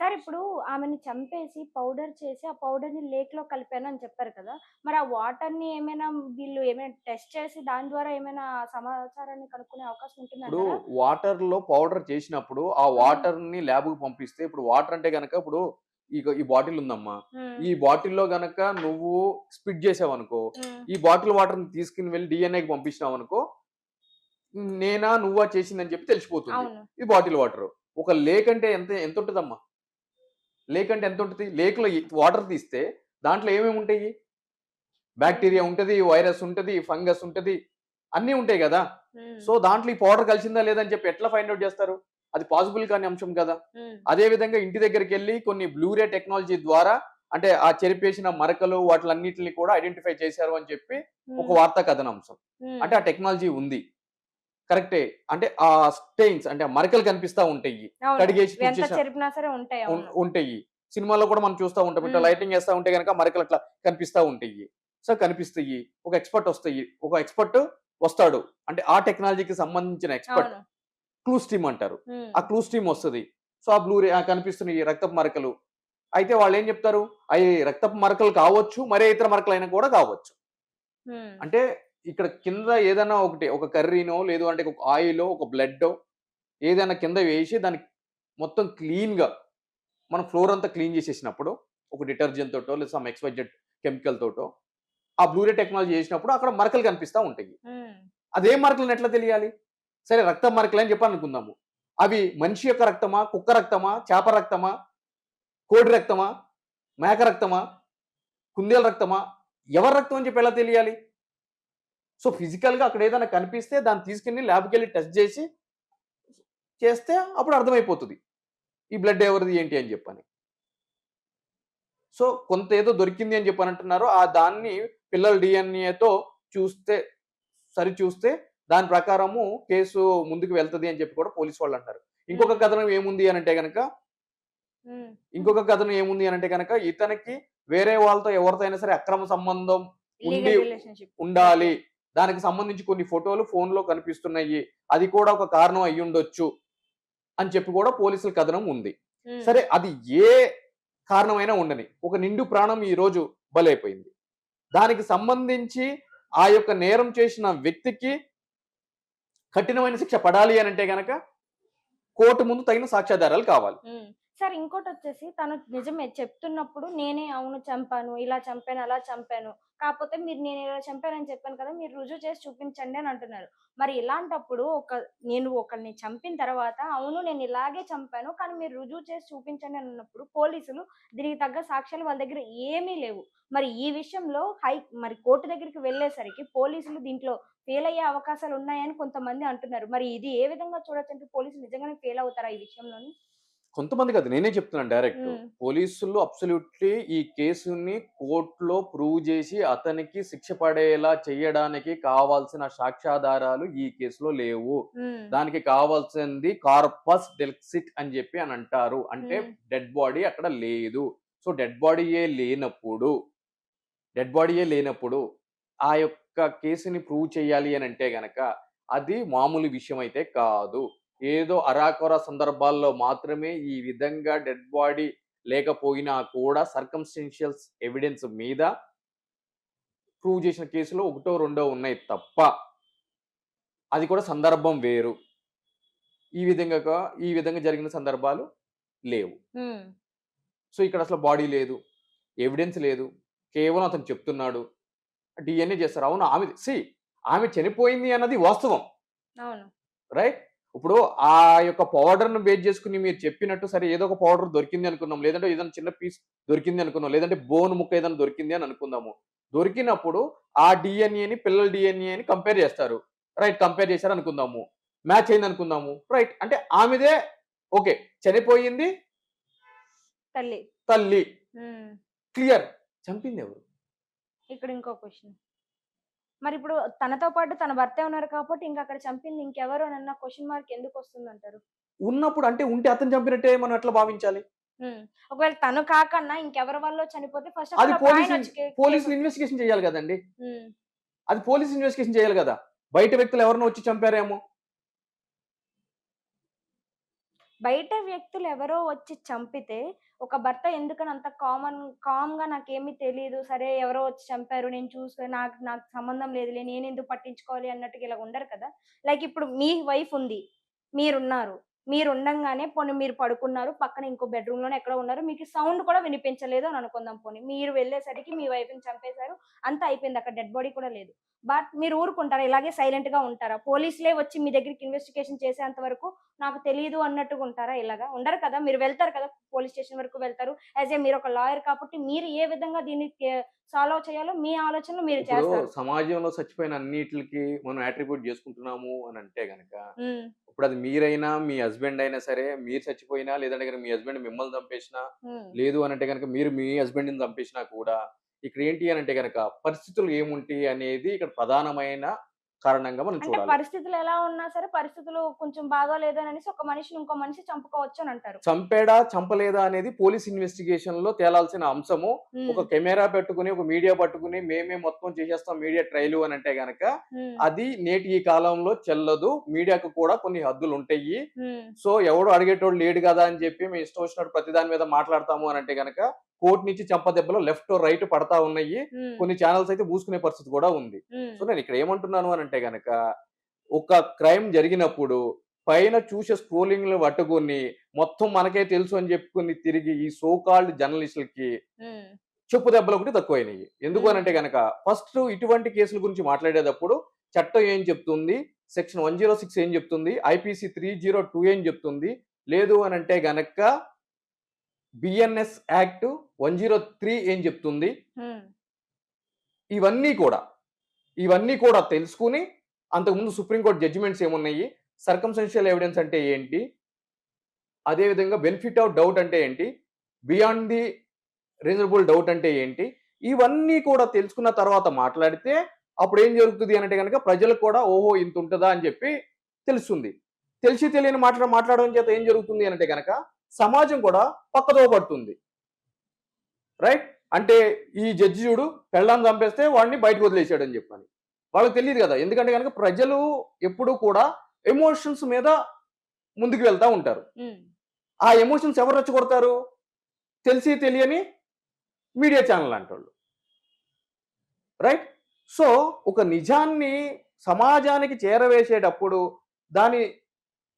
Sir ఇప్పుడు ఆమెని చంపేసి పౌడర్ చేసి, ఆ పౌడర్‌ని లేక్‌లో కలిపాను అని చెప్పారు కదా! మరి ఆ వాటర్‌ని ఏమైనా వీళ్ళు ఏమైనా టెస్ట్ చేసి దాని ద్వారా ఏమైనా సమాచారాన్ని కనుక్కునే అవకాశం ఇప్పుడు ఉంటుందంటారా? వాటర్‌లో పౌడర్ చేసినప్పుడు, ఆ హ్మ్. వాటర్‌ని ల్యాబ్‌కి పంపిస్తే ఇప్పుడు వాటర్ అంటే గనక ఇప్పుడు ఈ బాటిల్ ఉందమ్మా. హ్మ్. ఈ బాటిల్‌లో గనక నువ్వు స్పిట్ చేసావనుకో, హ్మ్. ఈ బాటిల్ వాటర్‌ని తీసుకొని వెళ్లి డీఎన్ఏకి పంపించినావనుకో, నేనా, నువ్వా చేసిందని చెప్పి తెలిసిపోతుంది. అవును. ఇది బాటిల్ వాటరు. ఒక లేక్ అంటే ఎంతుంటదమ్మా? లేక్ అంటే ఎంతుంటది? లేక్‌లో వాటర్ తీస్తే దాంట్లో ఏమేమి ఉంటాయి? హ్మ్. బాక్టీరియా ఉంటది, వైరస్ ఉంటది, ఫంగస్ ఉంటది. అన్నీ ఉంటాయి గదా! హ్మ్. సో, దాంట్లో ఈ పౌడర్ కలిసిందా లేదా అని చెప్పి ఎట్లా ఫైండ్ ఔట్ జేస్తారు? అది పాసిబుల్ కాని అంశం కదా! హ్మ్. అదే విధంగా ఇంటి దగ్గరికెళ్లి కొన్ని బ్లూరే టెక్నాలజీ ద్వారా అంటే ఆ చెరిపేసిన మరకలు వాటిలన్నిటిని కూడా ఐడెంటిఫై చేశారు అని చెప్పి ఒక హ్మ్. వార్తా కథనాంశం. హ్మ్. అంటే ఆ టెక్నాలజీ ఉంది. కరెక్టే. అంటే ఆ స్టెయిన్స్ అంటే ఆ మరకలు కనిపిస్తా ఉంటాయి. అవును. కడిగేసి ఎంత తుడిచేసిన చెరిపినా సరే ఉంటాయి. అవును. ఉంటాయి. సినిమాల్లో కూడా మనం చూస్తా ఉంటాం. ఇట్లా హ్మ్. లైటింగ్ ఏస్తా ఉంటే గనక మరకలు అట్లా కనిపిస్తా ఉంటాయి. సో, కనిపిస్తాయి. ఒక ఎక్స్‌పర్ట్ వస్తాడు. అంటే ఆ టెక్నాలజీకి సంబంధించిన ఎక్స్‌పర్ట్. అవును. క్లూ స్ట్రీమ్ అంటారు. హ్మ్. ఆ క్లూ స్ట్రీమ్ వస్తది. సో, ఆ కనిపిస్తున్నాయి రక్తపు మరకలు. అయితే వాళ్ళేం జెప్తారు? అయి రక్తపు మరకలు కావచ్చు. మరే ఇతర మరకలైనా కూడా కావచ్చు. హ్మ్. అంటే ఇక్కడ కింద ఏదన్నా ఒకటి ఒక కర్రీనో లేదు అంటే ఒక ఆయిలో, ఒక బ్లడ్డో ఏదైనా కింద వేసి దానికి మొత్తం క్లీన్‌గా మనం ఫ్లోర్ అంతా క్లీన్ చేసేసినప్పుడు, ఒక డిటర్జెంట్ తోటో, లేదా సమ్ ఎక్స్‌వైజెడ్ కెమికల్ తోటో, ఆ బ్లూరే టెక్నాలజీ చేసినప్పుడు అక్కడ మరకలు కనిపిస్తా ఉంటాయి. హ్మ్. అదే మరకలని ఎట్లా తెలియాలి? సరే రక్తం మరకలని చెప్పి అనుకుందాము. అవి మనిషి యొక్క రక్తమా? కుక్క రక్తమా? చేప రక్తమా? కోడి రక్తమా? మేక రక్తమా? కుందేలు రక్తమా? ఎవరి రక్తం అని చెప్పి ఎలా తెలియాలి? సో, ఫిజికల్‌గా అక్కడ ఏదైనా కనిపిస్తే దాన్ని తీసుకెళ్ళి ల్యాబ్‌కెళ్ళి టెస్ట్ చేసి చేస్తే అప్పుడు అర్థమైపోతది. ఈ బ్లడ్ ఎవరిది ఏంటి అని చెప్పని. సో, కొంతేదో దొరికింది అని చెప్పనంటున్నారు. దాన్ని పిల్లల డీఎన్ఏతో చూస్తే సరిచూస్తే దాని ప్రకారము కేసు ముందుకు వెళ్తది అని చెప్పి కూడా పోలీసు వాళ్ళంటారు. ఇంకొక హ్మ్. కథనం ఏముంది అనంటే గనక హ్మ్. ఇతనికి వేరే వాళ్ళతో ఎవరితో అయినా సరే అక్రమ సంబంధం ఉండి లీగల్ రిలేషన్‌షిప్. ఓకే. ఉండాలి. దానికి సంబంధించి కొన్ని ఫోటోలు ఫోన్‌లో కనిపిస్తున్నాయి. అది కూడా ఒక కారణం అయ్యుండొచ్చు అని చెప్పి కూడా పోలీసుల కథనం ఉంది. హ్మ్. సరే అది ఏ కారణమైనా ఉండని. ఒక నిండు ప్రాణం ఈరోజు బలైపోయింది. దానికి సంబంధించి ఆ యొక్క నేరం చేసిన వ్యక్తికి కఠినమైన శిక్ష పడాలి అనంటే గనక కోర్టు ముందు తగిన సాక్ష్యాధారాలు కావాలి. హ్మ్. సార్ ఇంకోటొచ్చేసి తను నిజమే చెప్తున్నప్పుడు నేనే అవును చంపాను, ఇలా చంపాను, అలా చంపాను. కాపోతే మీరు నేను ఇలా చంపానని చెప్పాను కదా! మీరు రుజువు చేసి చూపించండి అని అంటున్నారు. మరి ఇలాంటప్పుడు నేను ఒకడిని చంపిన తర్వాత అవును నేను ఇలాగే చంపాను. కానీ మీరు రుజువు చేసి చూపించండి అని అన్నప్పుడు పోలీసులు దీనికి తగ్గ సాక్ష్యాలు వాళ్ళ దగ్గర ఏమీ లేవు. మరి ఈ విషయంలో మరి కోర్ట్ దగ్గరికి వెళ్ళేసరికి పోలీసులు దీంట్లో ఫెయిల్ అయ్యే అవకాశాలు ఉన్నాయని కొంతమంది అంటున్నారు. మరి ఇది ఏ విధంగా చూడొచ్చంటే పోలీసులు నిజంగానే ఫెయిల్ అవుతారా ఈ విషయంలోని? కొంతమంది కాదు నేనే చెప్తున్నాను డైరెక్ట్. హ్మ్. పోలీసులు అబ్సల్యూట్‌లీ ఈ కేసుని కోర్ట్‌లో ప్రూవ్ చేసి అతనికి శిక్ష పడేలా చేయడానికి కావాల్సిన సాక్ష్యాధారాలు ఈ కేసులో లేవు. హ్మ్. దానికి కావాల్సింది కార్పస్ డెలిసిట్ అని చెప్పి అంటారు. అంటే హ్మ్. డెడ్ బాడీ అక్కడ లేదు. సో, డెడ్ బాడీయే లేనప్పుడు ఆ యొక్క కేసుని ప్రూవ్ చేయాలి అనంటే గనక అది మామూలు విషయం అయితే కాదు. ఏదో అరాకొర సందర్భాల్లో మాత్రమే ఈ విధంగా డెడ్ బాడీ లేకపోయినా కూడా సర్కమ్‌స్టెన్షియల్స్ ఎవిడెన్స్ మీద ప్రూవ్ చేసిన కేసులు ఒకటో, రెండో ఉన్నాయి తప్ప, అది కూడా సందర్భం వేరు. ఈ విధంగా జరిగిన సందర్భాలు లేవు. హ్మ్. సో, ఇక్కడ అసలు బాడీ లేదు. ఎవిడెన్స్ లేదు. కేవలం అతను చెప్తున్నాడు. డీఎన్ఏ చేస్తారు. అవును. ఆమె చనిపోయింది అన్నది వాస్తవం. అవును. రైట్? ఇప్పుడు ఆ యొక్క పౌడర్‌ని బేస్ చేసుకొని మీరు చెప్పినట్టు సరే ఏదో ఒక పౌడర్ దొరికింది అనుకుందాం. లేదంటే ఏదైనా చిన్న పీస్ దొరికింది అనుకుందాం. లేదంటే బోన్ ముక్క ఏదైనా దొరికింది అని అనుకుందాము. దొరికినప్పుడు ఆ డీఎన్ఏని పిల్లల డీఎన్ఏని కంపేర్ చేస్తారు. రైట్. కంపేర్ చేశారు అనుకుందాము. మ్యాచ్ అయింది అనుకుందాము. రైట్. అంటే ఆమెదే ఓకే. చనిపోయింది తల్లి. తల్లి. హ్మ్. క్లియర్. చంపిందెవరు? ఇక్కడ ఇంకో క్వెషన్. మరిప్పుడు తనతో పాటు తన భర్తే ఉన్నారు కాబట్టి ఇంకక్కడ చంపింది ఇంకెవరు అనన్న క్వెషన్ మార్క్ ఎందుకొస్తుందంటారు? ఉన్నప్పుడు అంటే ఉంటే అతను చంపినట్టే మనం ఎట్లా భావించాలి? హ్మ్. ఒకవేళ తను కాకన్నా ఇంకెవరి వల్లో చనిపోతే ఫస్ట్ ఆఫ్ అది ఆల్ అప్పుడు ఆయనొచ్చి పోలీసులు కేసెత్తాలి. ఇన్వెస్టిగేషన్ చేయాలి గదండీ! హ్మ్. అది పోలీస్ ఇన్వెస్టిగేషన్ చేయాలి గదా! బయట వ్యక్తులు ఎవరినో వచ్చి చంపారేమో! బయట వ్యక్తులు ఎవరో వచ్చి చంపితే, ఒక భర్త ఎందుకని అంత కామ్‌గా నాకేమి తెలీదు. సరే ఎవరో వచ్చి చంపారు. నేను నాకు నాకు సంబంధం లేదులే. నేనెందుకు పట్టించుకోవాలి అన్నట్టుగా ఇలా ఉండరు కదా! లైక్ ఇప్పుడు మీ వైఫ్ ఉంది. మీరున్నారు. మీరుండంగానే పోనీ మీరు పడుకున్నారు. పక్కన ఇంకో బెడ్‌రూమ్‌లోనో ఎక్కడో ఉన్నారు. మీకు సౌండ్ కూడా వినిపించలేదు అని అనుకుందాం పోనీ. మీరు వెళ్ళేసరికి మీ వైఫ్‌ని చంపేసారు. అంతా అయిపోయింది. అక్కడ డెడ్ బాడీ కూడా లేదు. బట్ మీరు ఊరుకుంటారా? ఇలాగే సైలెంట్‌గా ఉంటారా? పోలీసులే వచ్చి మీ దగ్గరికి ఇన్వెస్టిగేషన్ చేసేంత వరకు నాకు తెలీదు అన్నట్టుగా ఉంటారా ఇలాగా? ఉండరు కదా! మీరు వెళ్తారు కదా! పోలీస్ స్టేషన్ వరకు వెళ్తారు. మీరొక లాయర్ కాబట్టి మీరు ఏ విధంగా దీన్ని సాల్వ్ చేయాలో మీ ఆలోచనలో మీరు ఇప్పుడు చేస్తారు. సమాజంలో చచ్చిపోయిన అన్నిట్లికి మనం అట్రిబ్యూట్ చేసుకుంటున్నాము అని అంటే గనక, హ్మ్. ఇప్పుడు అది మీరైనా, మీ హస్బెండ్ అయినా సరే, మీరు చచ్చిపోయినా, లేదంటే గనక మీ హస్బెండ్ మిమ్మల్ని చంపేసినా, హ్మ్. లేదు అనంటే గనక మీరు మీ హస్బెండ్‌ని చంపేసినా కూడా, ఇక్కడ ఏంటి అనంటే గనక పరిస్థితులు ఏముంటాయి అనేది ఇక్కడ ప్రధానమైన కారణంగా మనం అంటే చూడాలి. పరిస్థితులు ఎలా ఉన్నా సరే, పరిస్థితులు కొంచెం బాగోలేదు అనేసి ఒక మనిషిని ఇంకో మనిషి చంపుకోవచ్చు అనంటారు. చంపాడా? చంపలేదా? అనేది పోలీస్ ఇన్వెస్టిగేషన్‌లో తేలాల్సిన అంశము. హ్మ్. ఒక కెమెరా పెట్టుకొని, ఒక మీడియా పట్టుకొని, మేమే మొత్తం చేసేస్తాం మీడియా ట్రైలు అనంటే గనక, హ్మ్. అది నేటి ఈ కాలంలో చెల్లదు. మీడియాకు కూడా కొన్ని హద్దులుంటయి. హ్మ్. సో, ఎవడు అడిగేటోడు లేడు గదా! అని జెప్పి మేము ఇష్టం వచ్చినట్టు ప్రతి దాని మీద మాట్లాడతాము అనంటే గనక, కోర్ట్ నుంచి చెంపదెబ్బలు లెఫ్ట్, రైట్ పడతా ఉన్నయి. హ్మ్. కొన్ని ఛానెల్స్ అయితే మూసుకునే పరిస్థితి గూడా ఉంది. హ్మ్. సో, నేనిక్కడ ఏమంటున్నాను అనంటే గనక, ఒక క్రైమ్ జరిగినప్పుడు పైన చూసే స్క్రోలింగ్‌లు పట్టుకొని, మొత్తం మనకే తెలుసు అని జెప్పుకొని తిరిగి ఈ సో కాల్డ్ జర్నలిస్టులకి హ్మ్. చెప్పు దెబ్బలొకటి తక్కువయినియి. ఎందుకు హ్మ్. అనంటే గనక, ఫస్ట్ ఇటువంటి కేసుల గురించి మాట్లాడేటప్పుడు చట్టం ఏం చెప్తుంది? సెక్షన్ 106 ఏం చెప్తుంది? ఐపీసీ 302 ఏం చెప్తుంది? లేదు అనంటే గనక బిఎన్ఎస్ యాక్ట్ 103 ఏం చెప్తుంది? హ్మ్. ఇవన్నీ కూడా, ఇవన్నీ కూడా తెలుసుకొని, అంతకుముందు సుప్రీం కోర్ట్ జడ్జిమెంట్స్ ఏమున్నయి? సర్కమ్‌స్టాన్షియల్ ఎవిడెన్స్ అంటే ఏంటి? అదే విధంగా బెనిఫిట్ ఆఫ్ డౌట్ అంటే ఏంటి? బియాండ్ ది రీజనబుల్ డౌట్ అంటే ఏంటి? ఇవన్నీ కూడా తెలుసుకున్న తర్వాత మాట్లాడితే, అప్పుడేం జరుగుతది అనంటే గనక ప్రజలకు కూడా ఓహో! ఇంతుంటదా అని జెప్పి తెలుస్తుంది. తెలిసి తెలియని మాట్లాడడం చేత ఏం జరుగుతుంది అనంటే గనక, సమాజం కూడా పక్కదోవ పడుతుంది. రైట్? అంటే ఈ జడ్జి జూడు పెళ్ళాన్ని చంపేస్తే వాడిని బయటకు వదిలేసాడని జెప్పని. వాళ్ళకి తెలీదు గదా! ఎందుకంటే గనక ప్రజలు ఎప్పుడూ కూడా ఎమోషన్స్ మీద ముందుకు వెళ్తా ఉంటారు. హ్మ్. ఆ ఎమోషన్స్ ఎవరు రెచ్చగొడతారు? తెలిసి తెలియని మీడియా ఛానల్ లాంటోళ్ళు. రైట్? సో, ఒక నిజాన్ని సమాజానికి చేరవేసేటప్పుడు దాని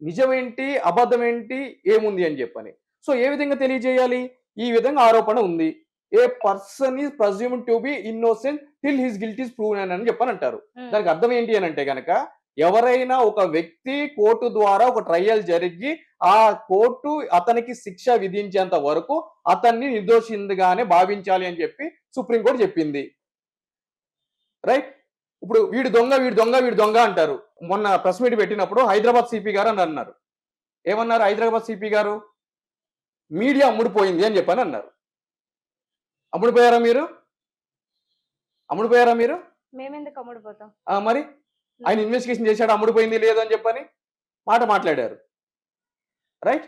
నిజమేంటి? అబద్ధమేంటి? ఏముంది అని జెప్పని. సో, ఏ విధంగా తెలియజేయాలి? ఈ విధంగా ఆరోపణ ఉంది. A person is presumed to be innocent till his guilt is proven అని చెప్పనంటారు. హ్మ్. దానికి అర్థం ఏంటి అనంటే గనక, ఎవరైనా ఒక వ్యక్తి కోర్టు ద్వారా ఒక ట్రయల్ జరిగి, ఆ కోర్టు అతనికి శిక్ష విధించేంత వరకు అతన్ని నిర్దోషిందిగానే భావించాలి అని చెప్పి సుప్రీం కోర్ట్ చెప్పింది. రైట్? ఇప్పుడు వీడు దొంగ, వీడు దొంగ, వీడు దొంగ అంటారు. మొన్న ప్రెస్ మీట్ పెట్టినప్పుడు హైదరాబాద్ సిపి గారు అని అన్నారు. ఏమన్నారు హైదరాబాద్ సిపి గారు? మీడియా అమ్ముడుపోయింది అని చెప్పని అన్నారు. అమ్ముడుపోయారా మీరు? అమ్ముడుపోయారా మీరు? మేమెందుకు అమ్ముడుపోతాం? మరి? ఆయన హ్మ్. ఇన్వెస్టిగేషన్ చేసాడు అమ్ముడుపోయింది లేదు అని చెప్పని మాట మాట్లాడారు. రైట్?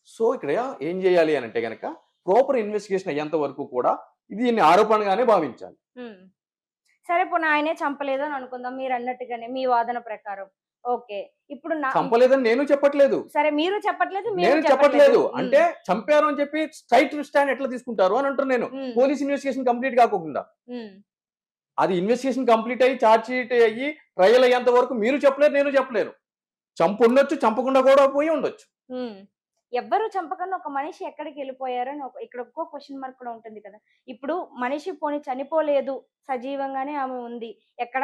సో, ఇక్కడ ఏం చేయాలి అనంటే గనక ప్రాపర్ ఇన్వెస్టిగేషన్ అయ్యేంత వరకు కూడా దీన్ని ఆరోపణగానే భావించాలి. హ్మ్. సరే పోనీ ఆయనే చంపలేదు అని అనుకుందాం మీరన్నట్టుగానే మీ వాదన ప్రకారం. ఓకే. ఇప్పుడు చంపలేదని నేను చెప్పట్లేదు. సరే మీరు చెప్పట్లేదు, మేము నేను చెప్పట్లేదు. చెప్పట్లేదు. హ్మ్. అంటే చంపారు అని చెప్పి స్ట్రెయిట్ స్టాండ్ ఎట్లా తీసుకుంటారు అని అంటున్నాను నేను. హ్మ్. పోలీస్ ఇన్వెస్టిగేషన్ కంప్లీట్ కాకోకుండా. హ్మ్. అది ఇన్వెస్టిగేషన్ కంప్లీట్ అయ్యి, చార్జ్ షీట్ అయ్యి, ట్రయల్ అయ్యేంత వరకు మీరు చెప్పలేరు, నేను చెప్పలేను. చంపుండొచ్చు, చంపకుండా కూడా పోయి ఉండొచ్చు. హ్మ్. ఎవ్వరు చంపకుండా ఒక మనిషి ఎక్కడికెళ్ళిపోయారని ఇక్కడ ఇంకో క్వెషన్ మార్క్ కూడా ఉంటుంది కదా! ఇప్పుడు మనిషి పోనీ చనిపోలేదు. సజీవంగానే ఆమె ఉంది. ఎక్కడ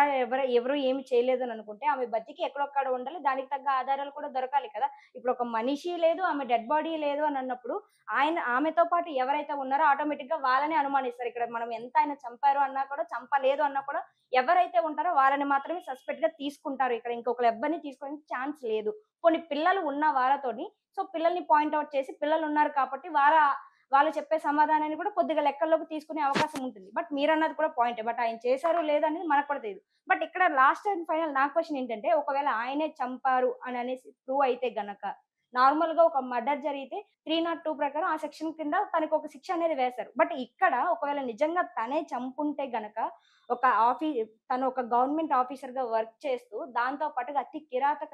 ఎవరు ఏమి చేయలేదు అని అనుకుంటే, ఆమె బతికి ఎక్కడొక్కడ ఉండాలి. దానికి తగ్గ ఆధారాలు కూడా దొరకాలి కదా! ఇప్పుడు ఒక మనిషి లేదు, ఆమె డెడ్ బాడీ లేదు అని అన్నప్పుడు, ఆమెతో పాటు ఎవరైతే ఉన్నారో ఆటోమేటిక్‌గా వాళ్ళనే అనుమానిస్తారు. ఇక్కడ మనం ఎంత ఆయన చంపారు అన్నా కూడా, చంపలేదు అన్నా కూడా ఎవరైతే ఉంటారో వాళ్ళని మాత్రమే సస్పెక్ట్‌గా తీసుకుంటారు. ఇక్కడ ఇంకొకళ్ళు ఎవ్వరిని తీసుకోవడానికి ఛాన్స్ లేదు. పోనీ పిల్లలు ఉన్న వాళ్ళతోని సో, పిల్లల్ని పాయింట్ ఔట్ చేసి పిల్లలున్నారు కాబట్టి వాళ్ళు చెప్పే సమాధానాన్ని కూడా కొద్దిగా లెక్కల్లోకి తీసుకునే అవకాశం ఉంటుంది. బట్ మీరన్నది కూడా పాయింటే. బట్ ఆయన చేశారో లేదో అనేది మనకు కూడా తెలీదు. బట్ ఇక్కడ లాస్ట్ అండ్ ఫైనల్ నా క్వెషన్ ఏంటంటే, ఒకవేళ ఆయనే చంపారు అని అనేసి ప్రూవ్ అయితే గనక, నార్మల్‌గా ఒక మర్డర్ జరిగితే 302 ప్రకారం ఆ సెక్షన్ కింద తనకొక శిక్ష అనేది వేశారు. బట్ ఇక్కడ ఒకవేళ నిజంగా తనే చంపుంటే గనక, ఒక ఆఫీ తను ఒక గవర్నమెంట్ ఆఫీసర్‌గా వర్క్ చేస్తూ దాంతో పాటుగా అతి కిరాతక